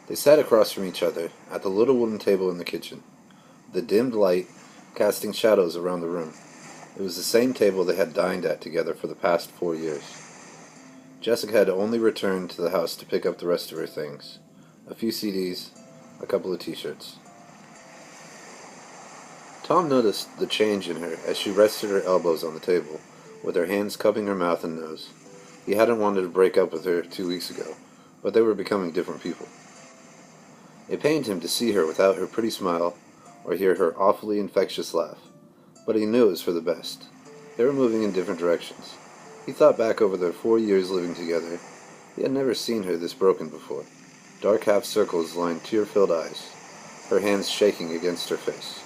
They sat across from each other at the little wooden table in the kitchen, the dimmed light casting shadows around the room. It was the same table they had dined at together for the past 4 years. Jessica had only returned to the house to pick up the rest of her things. A few CDs, a couple of t-shirts. Tom noticed the change in her as she rested her elbows on the table, with her hands cupping her mouth and nose. He hadn't wanted to break up with her 2 weeks ago, but they were becoming different people. It pained him to see her without her pretty smile or hear her awfully infectious laugh, but he knew it was for the best. They were moving in different directions. He thought back over their 4 years living together. He had never seen her this broken before. Dark half circles lined tear-filled eyes, her hands shaking against her face.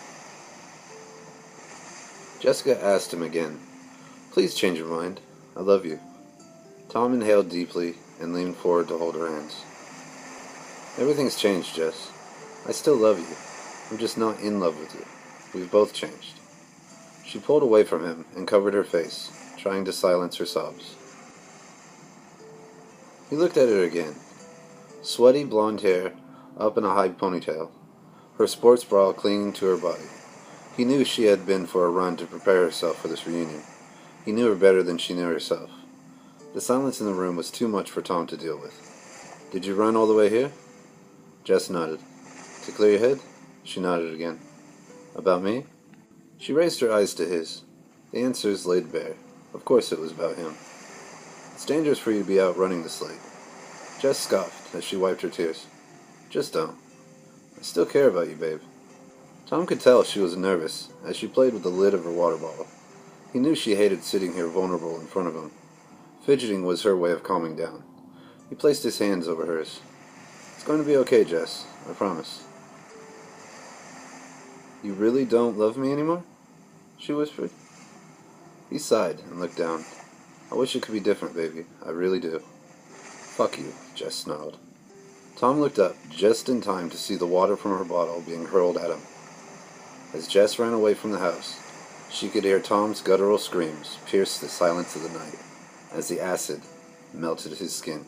Jessica asked him again, "Please change your mind. I love you." Tom inhaled deeply and leaned forward to hold her hands. "Everything's changed, Jess. I still love you. I'm just not in love with you. We've both changed." She pulled away from him and covered her face, trying to silence her sobs. He looked at her again. Sweaty blonde hair up in a high ponytail, her sports bra clinging to her body. He knew she had been for a run to prepare herself for this reunion. He knew her better than she knew herself. The silence in the room was too much for Tom to deal with. "Did you run all the way here?" Jess nodded. "To clear your head?" She nodded again. "About me?" She raised her eyes to his. The answers laid bare. Of course it was about him. "It's dangerous for you to be out running this late." Jess scoffed as she wiped her tears. "Just don't. I still care about you, babe." Tom could tell she was nervous as she played with the lid of her water bottle. He knew she hated sitting here vulnerable in front of him. Fidgeting was her way of calming down. He placed his hands over hers. "It's going to be okay, Jess. I promise." "You really don't love me anymore?" she whispered. He sighed and looked down. "I wish it could be different, baby. I really do." "Fuck you," Jess snarled. Tom looked up just in time to see the water from her bottle being hurled at him. As Jess ran away from the house, she could hear Tom's guttural screams pierce the silence of the night as the acid melted his skin.